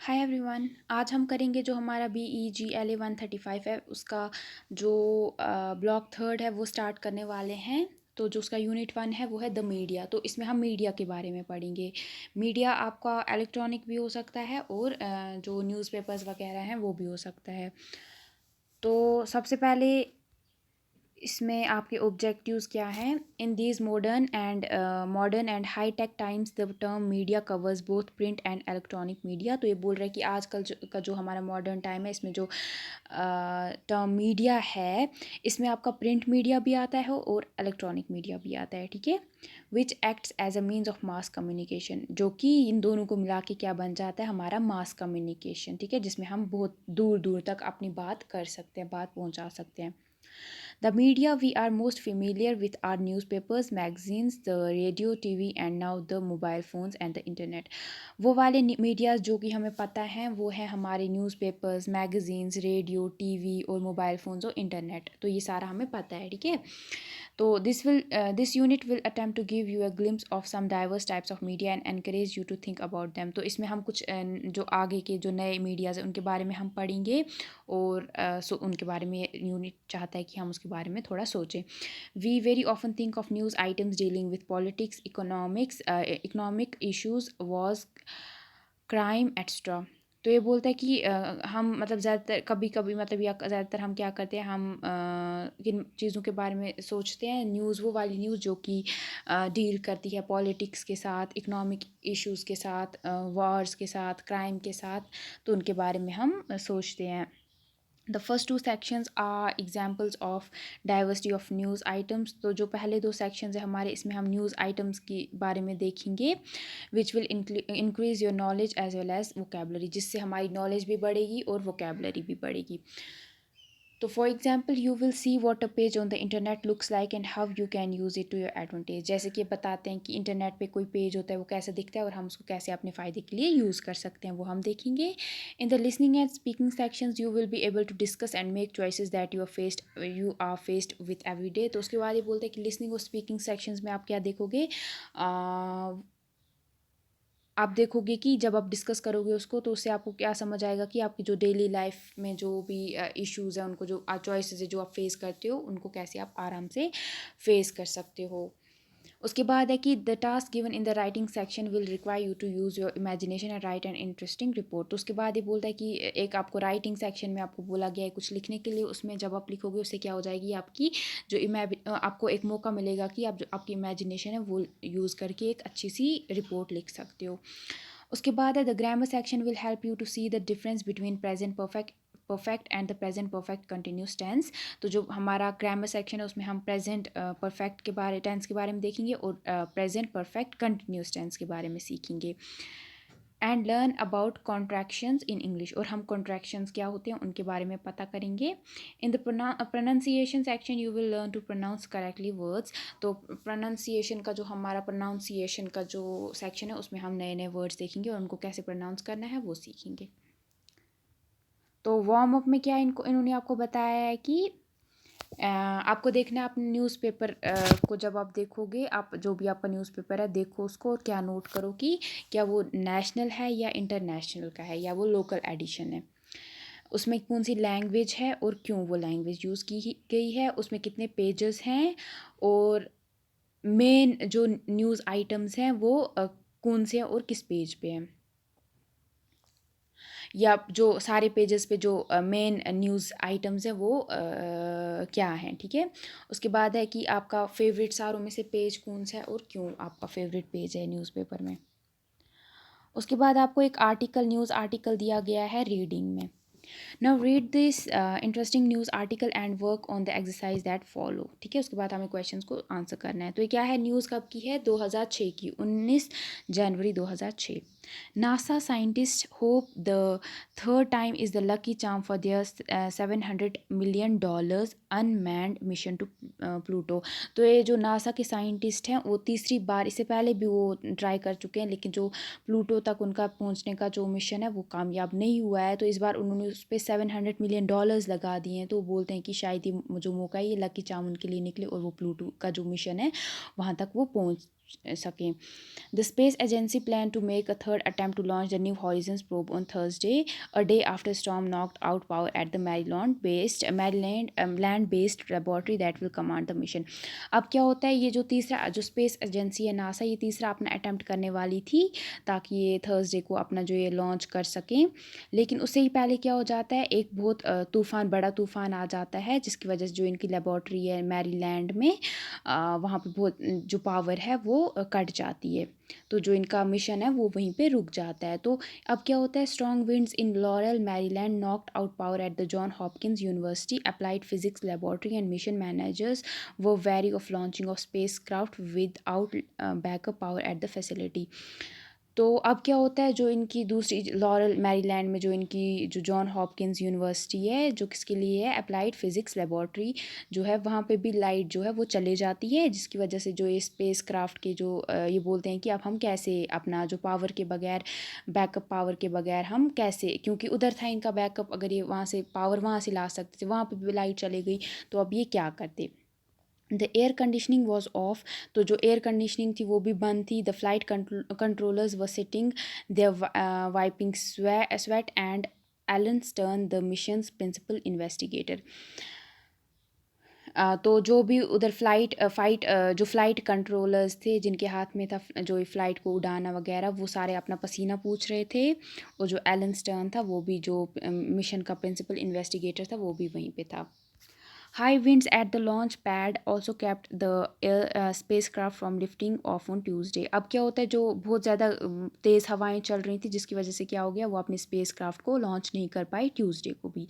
Hi everyone. आज हम करेंगे जो हमारा B E G L A 135 है उसका जो ब्लॉक थर्ड है वो स्टार्ट करने वाले हैं। तो जो उसका यूनिट 1 है वो है द मीडिया। तो इसमें हम मीडिया के बारे में पढ़ेंगे। मीडिया आपका इलेक्ट्रॉनिक भी हो सकता है और जो न्यूज़पेपर्स वगैरह हैं वो भी हो सकता है। तो सबसे पहले इसमें आपके ऑब्जेक्टिव्स क्या हैं। In these modern and high tech times the term media covers both print and electronic media. तो ये बोल रहा है कि आजकल का जो हमारा मॉडर्न टाइम है इसमें जो टर्म मीडिया है इसमें आपका प्रिंट मीडिया भी आता है और इलेक्ट्रॉनिक मीडिया भी आता है, ठीक है। Which acts as a means of mass communication, जो कि इन दोनों को मिला के क्या बन जाता है, हमारा मास कम्युनिकेशन, ठीक है, जिसमें हम बहुत दूर दूर तक अपनी बात कर सकते हैं, बात पहुंचा सकते हैं। The media we are most familiar with are newspapers, magazines, the radio, TV and now the mobile phones and the internet। वो वाले मीडिया जो कि हमें पता है वो है हमारे न्यूज़पेपर्स, मैगजीन्स, रेडियो, टीवी और मोबाइल फ़ोन्स और इंटरनेट। तो ये सारा हमें पता है, ठीक है। तो this unit will attempt to give you a glimpse of some diverse types of media and encourage you to think about them. तो इसमें हम कुछ जो आगे के जो नए मीडियाज़ हैं उनके बारे में हम पढ़ेंगे और उनके बारे में यूनिट चाहता है कि हम उसके बारे में थोड़ा सोचें। We very often think of news items dealing with politics, economic issues, wars, crime extra. तो ये बोलता है कि हम मतलब ज़्यादातर कभी कभी मतलब या ज़्यादातर हम क्या करते हैं, हम किन चीज़ों के बारे में सोचते हैं। न्यूज़ वो वाली न्यूज़ जो कि डील करती है पॉलिटिक्स के साथ, इकोनॉमिक इश्यूज़ के साथ, वॉर्स के साथ, क्राइम के साथ, तो उनके बारे में हम सोचते हैं। The first two sections are examples of diversity of news items. तो जो पहले दो सेक्शंस है हमारे इसमें हम न्यूज़ आइटम्स के बारे में देखेंगे। Which will increase your knowledge as well as vocabulary, जिससे हमारी नॉलेज भी बढ़ेगी और वोकेबलरी भी बढ़ेगी। तो for example you will see what a page on the internet looks like and how you can use it to your advantage. जैसे कि बताते हैं कि इंटरनेट पे कोई पेज होता है वो कैसे दिखता है और हम उसको कैसे अपने फ़ायदे के लिए यूज़ कर सकते हैं, वो हम देखेंगे। In the listening and speaking sections you will be able to discuss and make choices that you are faced with every day. तो उसके बाद ये बोलते हैं कि लिसनिंग और स्पीकिंग सेक्शंस में आप क्या देखोगे, आप देखोगे कि जब आप डिस्कस करोगे उसको तो उससे आपको क्या समझ आएगा कि आपकी जो डेली लाइफ में जो भी इश्यूज़ हैं उनको, जो चॉइसेस है जो आप फेस करते हो, उनको कैसे आप आराम से फेस कर सकते हो। उसके बाद है कि the task given in the writing section will require you to use your imagination and write an interesting report. तो उसके बाद ये बोलता है कि एक आपको राइटिंग सेक्शन में आपको बोला गया है कुछ लिखने के लिए, उसमें जब आप लिखोगे उससे क्या हो जाएगी, आपकी जो आपको एक मौका मिलेगा कि आप जो आपकी इमेजिनेशन है वो यूज़ करके एक अच्छी सी रिपोर्ट लिख सकते हो। उसके बाद है the grammar section will help you to see the difference between present perfect and the present perfect continuous tense. तो जो हमारा ग्रामर सेक्शन है उसमें हम प्रेजेंट परफेक्ट के बारे टेंस के बारे में देखेंगे और प्रेजेंट परफेक्ट कंटिन्यूस टेंस के बारे में सीखेंगे। And learn about contractions in English, और हम कॉन्ट्रैक्शंस क्या होते हैं उनके बारे में पता करेंगे। In the pronunciation section you will learn to pronounce correctly words. तो प्रोनाउंसिएशन का जो हमारा प्रोनाउंसिएशन का जो सेक्शन है उसमें हम नए नए वर्ड्स देखेंगे और उनको कैसे प्रोनाउंस करना है वो सीखेंगे। तो वार्म अप में क्या इन्होंने आपको बताया है कि आपको देखना है अपने न्यूज़पेपर को, जब आप देखोगे, आप जो भी आपका न्यूज़पेपर है देखो उसको और क्या नोट करो कि क्या वो नेशनल है या इंटरनेशनल का है या वो लोकल एडिशन है, उसमें कौन सी लैंग्वेज है और क्यों वो लैंग्वेज यूज़ की गई है, उसमें कितने पेजेस हैं और मेन जो न्यूज़ आइटम्स हैं वो कौन से हैं और किस पेज पे हैं, या जो सारे पेजेस पे जो मेन न्यूज़ आइटम्स हैं वो क्या हैं, ठीक है। उसके बाद है कि आपका फेवरेट सारों में से पेज कौन सा है और क्यों आपका फेवरेट पेज है न्यूज़पेपर में। उसके बाद आपको एक न्यूज़ आर्टिकल दिया गया है रीडिंग में। Now read this interesting news article and work on the exercise that follow, ठीक है। उसके बाद हमें क्वेश्चंस को आंसर करना है। तो ये क्या है, न्यूज़ कब की है, 2006 की, 19 जनवरी 2006। NASA scientist hope the third time is the lucky charm for their $700 million unmanned mission to Pluto. तो ये जो नासा के साइंटिस्ट हैं वो तीसरी बार, इससे पहले भी वो ट्राई कर चुके हैं लेकिन जो प्लूटो तक उनका पहुंचने का जो मिशन है वो कामयाब नहीं हुआ है, तो इस बार उन्होंने उस पर $700 million लगा दिए हैं। तो वो बोलते हैं कि शायद ये जो मौका है ये लकी चार्म उनके लिए निकले और वो प्लूटो का जो मिशन है वहाँ तक वो पहुँच सकें। The space agency plan to make a third attempt to launch the New Horizons probe on Thursday, a day after storm knocked out power at the Maryland land based laboratory that will command the mission. अब क्या होता है, ये जो तीसरा जो space agency है NASA, ये तीसरा अपना अटेम्प्ट करने वाली थी ताकि ये थर्सडे को अपना जो ये लॉन्च कर सकें। लेकिन उससे ही पहले क्या हो जाता है, एक बहुत तूफ़ान, बड़ा तूफ़ान आ जाता है जिसकी वजह से जो इनकी लेबॉर्ट्री है मैरीलैंड में, वहाँ पे बहुत जो पावर है वो कट जाती है। तो जो इनका मिशन है वो वहीं पे रुक जाता है। तो अब क्या होता है, strong winds in Laurel Maryland knocked out power at the John Hopkins University applied physics laboratory and mission managers वो wary of launching of spacecraft without backup power at the facility. तो अब क्या होता है, जो इनकी दूसरी laurel Maryland में जो इनकी जो जॉन हॉपकिंस यूनिवर्सिटी है, जो किसके लिए है, अप्लाइड फिजिक्स लेबॉर्ट्री जो है, वहाँ पे भी लाइट जो है वो चले जाती है, जिसकी वजह से जो ये स्पेस क्राफ्ट के जो ये बोलते हैं कि अब हम कैसे अपना जो पावर के बगैर, बैकअप पावर के बगैर हम कैसे, क्योंकि उधर था इनका बैकअप, अगर ये वहाँ से पावर वहाँ से ला सकते थे, वहाँ पे भी लाइट चली गई, तो अब ये क्या करते। The air conditioning was off, तो जो एयर कंडीशनिंग थी वो भी बंद थी। The flight controllers were sitting there wiping sweat and Alan Stern the mission's principal investigator. तो जो भी उधर जो फ़्लाइट कंट्रोलर्स थे जिनके हाथ में था जो ये फ़्लाइट को उड़ाना वगैरह, वो सारे अपना पसीना पूछ रहे थे। और जो एलन स्टर्न था वो भी जो मिशन का प्रिंसिपल इन्वेस्टिगेटर था वो भी वहीं पे था। High winds at the launch pad also kept the spacecraft from lifting off on Tuesday. अब क्या होता है, जो बहुत ज़्यादा तेज़ हवाएं चल रही थी जिसकी वजह से क्या हो गया, वो अपने स्पेस क्राफ्ट को लॉन्च नहीं कर पाई ट्यूसडे को भी।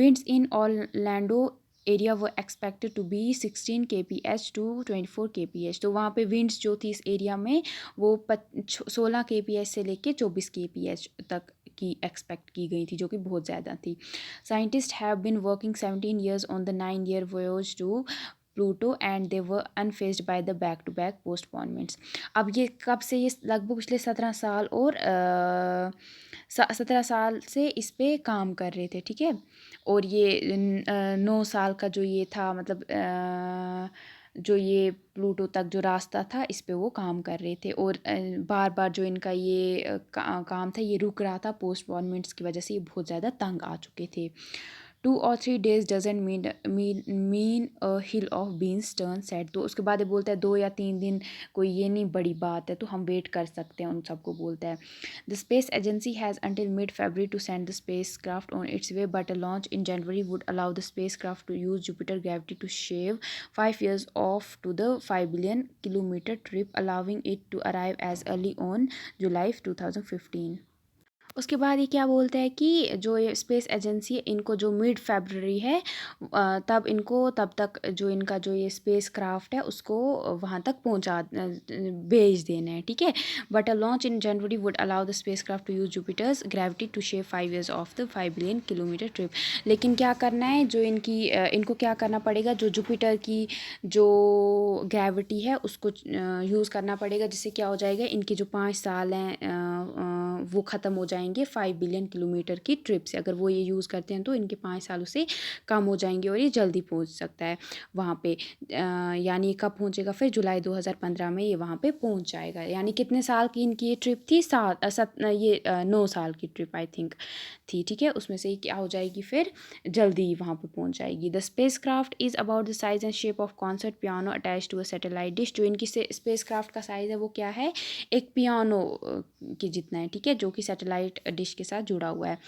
Winds in Orlando area were expected to be 16 kph to 24 kph। तो वहाँ पे विंड्स जो थी इस एरिया में वो 16 kph से लेके 24 kph तक की एक्सपेक्ट की गई थी, जो कि बहुत ज़्यादा थी। Scientist have been working 17 years on the 9-year voyage to Pluto and they were unfazed by the back to back postponements. अब ये कब से, ये लगभग पिछले 17 साल और 17 साल से इस पे काम कर रहे थे, ठीक है। और ये 9 साल का जो ये था, मतलब जो ये प्लूटो तक जो रास्ता था इस पे वो काम कर रहे थे। और बार बार जो इनका ये काम था ये रुक रहा था पोस्टपोनमेंट्स की वजह से, ये बहुत ज़्यादा तंग आ चुके थे। 2 or 3 days doesn't mean a hill of beans turn sad। तो उसके बाद ये बोलता है 2 या 3 दिन कोई ये नहीं बड़ी बात है, तो हम वेट कर सकते हैं, उन सबको बोलता है। The space agency has until mid-February to send the spacecraft on its way, but a launch in January would allow the spacecraft to use Jupiter gravity to shave 5 years off to the 5 billion kilometer trip, allowing it to arrive as early on July 2015। उसके बाद ये क्या बोलता है कि जो ये space agency है, इनको जो मिड फरवरी है तब इनको तब तक जो इनका जो ये स्पेस क्राफ्ट है उसको वहाँ तक भेज देना है, ठीक है। But a launch in January would allow the space craft to use Jupiter's gravity to shave 5 years of the 5 billion kilometre trip. लेकिन क्या करना है, जो इनको क्या करना पड़ेगा, जो जुपिटर की जो ग्रेविटी है उसको यूज़ करना पड़ेगा, जिससे क्या हो जाएगा, इनके जो 5 साल हैं वो ख़त्म हो जाएंगे 5 बिलियन किलोमीटर की ट्रिप से। अगर वो ये यूज़ करते हैं तो इनके 5 सालों से कम हो जाएंगे और ये जल्दी पहुंच सकता है वहाँ पे। यानी कब पहुँचेगा, फिर जुलाई 2015 में ये वहाँ पे पहुँच जाएगा। यानी कितने साल की इनकी ये ट्रिप थी, 9 साल की ट्रिप आई थिंक थी, ठीक है। उसमें से क्या हो जाएगी, फिर जल्दी वहाँ पे पहुँच जाएगी। The space craft is about the size and shape of concert piano attach to a satellite dish. जो इनकी स्पेस क्राफ्ट का साइज़ है वो क्या है, एक पियानो के जितना है, ठीक है, जो कि सैटेलाइट डिश के साथ जुड़ा हुआ है।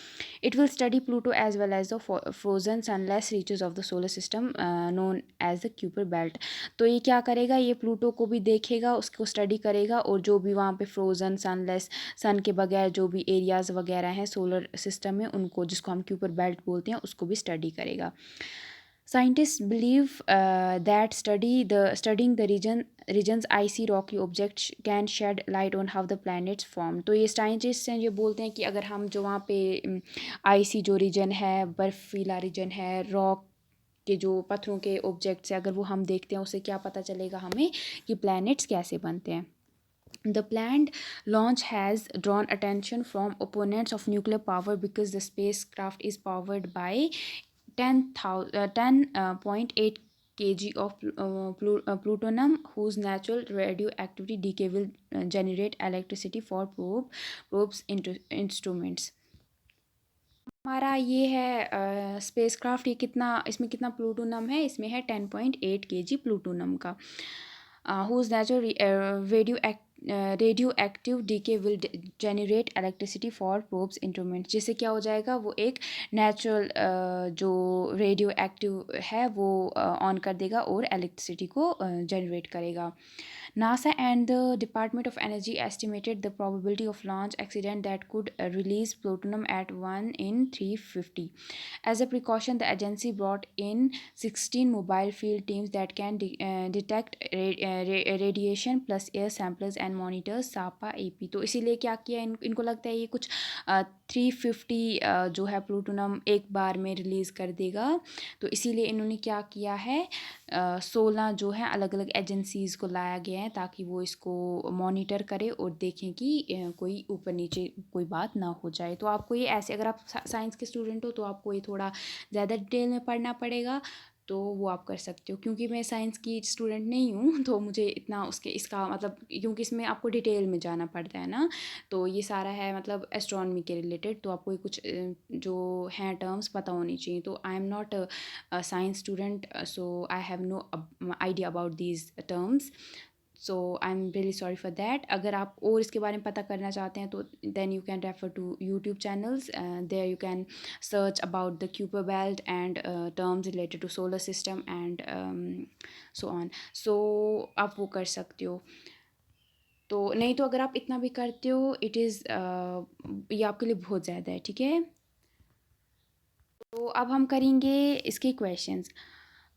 It will study Pluto as well as the frozen sunless reaches of the solar system known as the Kuiper belt. तो ये क्या करेगा, ये प्लूटो को भी देखेगा, उसको स्टडी करेगा, और जो भी वहाँ पे फ्रोजन सनलेस, सन के बगैर जो भी एरियाज़ वगैरह हैं सोलर सिस्टम में, उनको, जिसको हम क्यूपर बेल्ट बोलते हैं, उसको भी स्टडी करेगा। Scientists believe that studying the region's icy rocky objects can shed light on how the planets form। तो ये साइंटिस्ट हैं, ये बोलते हैं कि अगर हम जो वहाँ पे आईसी जो रीजन है, बर्फीला रीजन है, रॉक के जो पत्थरों के ऑब्जेक्ट्स हैं, अगर वो हम देखते हैं, उससे क्या पता चलेगा हमें कि प्लैनेट्स कैसे बनते हैं। The planned launch has drawn attention from opponents of nuclear power because the spacecraft is powered by 10.8 kg of plutonium whose natural radioactivity decay will generate electricity for probes instruments. हमारा ये है spacecraft, ये कितना, इसमें कितना plutonium है, इसमें है 10.8 kg प्लूटोनियम का. whose natural radioactive decay will generate electricity for probes instruments. जिससे क्या हो जाएगा, वो एक नेचुरल जो रेडियो एक्टिव है वो ऑन कर देगा और इलेक्ट्रिसिटी को जनरेट करेगा. NASA and the Department of Energy estimated the probability of launch accident that could release plutonium at 1 in 350. As a precaution, the agency brought in 16 mobile field teams that can detect radiation plus air samplers and monitors SAPA AP. तो इसीलिए क्या किया, इनको लगता है ये कुछ 350 जो है प्लूटोनियम एक बार में रिलीज़ कर देगा. तो इसीलिए इन्होंने क्या किया है, 16 जो है अलग अलग एजेंसीज़ को लाया गया है ताकि वो इसको मॉनिटर करे और देखें कि कोई ऊपर नीचे कोई बात ना हो जाए. तो आपको ये ऐसे, अगर आप साइंस के स्टूडेंट हो तो आपको ये थोड़ा ज़्यादा डिटेल में पढ़ना पड़ेगा, तो वो आप कर सकते हो. क्योंकि मैं साइंस की स्टूडेंट नहीं हूँ तो मुझे इतना इसका मतलब, क्योंकि इसमें आपको डिटेल में जाना पड़ता है ना, तो ये सारा है मतलब एस्ट्रोनॉमी के रिलेटेड, तो आपको ये कुछ जो हैं टर्म्स पता होनी चाहिए. तो I am not science student, so I have no idea about these terms. So I am really sorry for that. अगर आप और इसके बारे में पता करना चाहते हैं तो then you can refer to YouTube channels, there you can search about the Kuiper belt and terms related to solar system and so on. So आप वो कर सकते हो. तो नहीं तो अगर आप इतना भी करते हो, इट इज़ ये आपके लिए बहुत ज़्यादा है. ठीक है, तो अब हम करेंगे इसके क्वेश्चंस.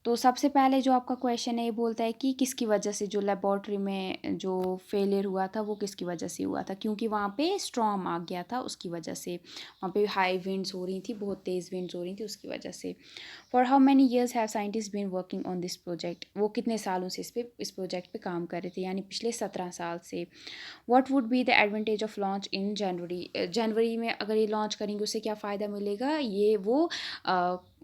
तो सबसे पहले जो आपका क्वेश्चन है ये बोलता है कि किसकी वजह से जो लेबॉर्ट्री में जो फेलियर हुआ था वो किसकी वजह से हुआ था. क्योंकि वहाँ पे स्टॉर्म आ गया था, उसकी वजह से. वहाँ पे हाई विंड्स हो रही थी, बहुत तेज़ विंड्स हो रही थी, उसकी वजह से. For how many years have scientist been working on this project. वो कितने सालों से इस प्रोजेक्ट पे काम कर रहे थे, यानी पिछले 17 साल से. What would be the advantage of launch in January. जनवरी में अगर ये लॉन्च करेंगे उससे क्या फ़ायदा मिलेगा, ये वो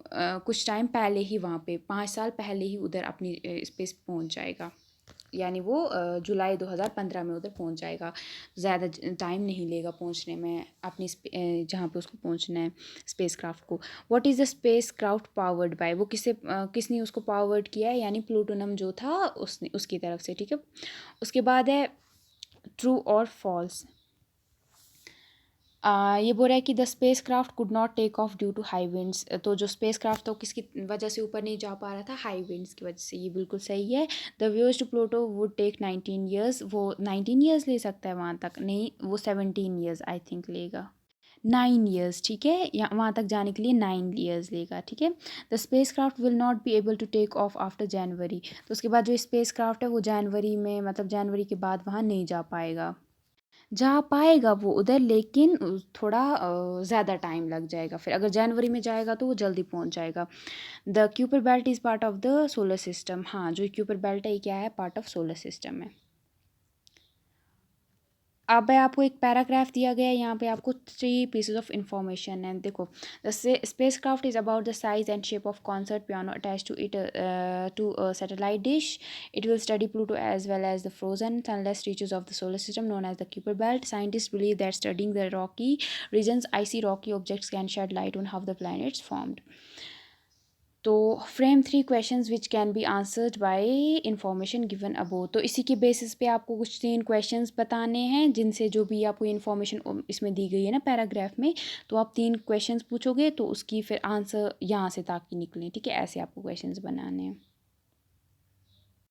कुछ टाइम पहले ही वहाँ पे 5 साल पहले ही उधर अपनी स्पेस पहुँच जाएगा. यानी वो जुलाई 2015 में उधर पहुँच जाएगा. ज़्यादा टाइम नहीं लेगा पहुँचने में अपनी जहाँ पे उसको पहुँचना है स्पेस क्राफ्ट को. What is the space craft powered by. वो किसने उसको पावर्ड किया है, यानी प्लूटोनियम जो था उसने, उसकी तरफ से. ठीक है, उसके बाद है ट्रू और फॉल्स. ये बोल रहा है कि the space craft could not take off due to high winds. तो जो स्पेस क्राफ्ट था वो किसकी वजह से ऊपर नहीं जा पा रहा था, हाई विंड्स की वजह से. ये बिल्कुल सही है. The viewers to Pluto would take 19 years. वो 19 ईयर्स ले सकता है वहाँ तक, नहीं वो 17 ईयर्स आई थिंक लेगा. 9 ईयर्स, ठीक है, या वहाँ तक जाने के लिए 9 ईयर्स लेगा. ठीक है. The space craft will not be able to take off after January. तो उसके बाद जो स्पेस क्राफ्ट है वो जनवरी में, मतलब जनवरी के बाद वहाँ नहीं जा पाएगा. जा पाएगा वो उधर, लेकिन थोड़ा ज़्यादा टाइम लग जाएगा. फिर अगर जनवरी में जाएगा तो वो जल्दी पहुंच जाएगा. The Kuiper belt is part of the solar system. हाँ, जो क्यूपर बेल्ट है ये क्या है, पार्ट ऑफ सोलर सिस्टम है. अब आपको एक पैराग्राफ दिया गया है, यहाँ पे आपको 3 पीसेज ऑफ इंफॉर्मेशन है. देखो, the space craft is about the size and shape of concert piano attach to it to satellite dish. It will study Pluto as well as the frozen sunless reaches of the solar system known as the Kuiper belt. Scientists believe that studying the rocky regions, icy rocky objects can shed light on how the planets formed. तो frame 3 questions which can be answered bye information given above. तो इसी के basis पे आपको कुछ 3 questions बताने हैं जिनसे जो भी आपको इन्फॉर्मेशन इसमें दी गई है ना पैराग्राफ में, तो आप 3 क्वेश्चंस पूछोगे तो उसकी फिर आंसर यहाँ से ताकि निकलें. ठीक है, ऐसे आपको क्वेश्चंस बनाने हैं.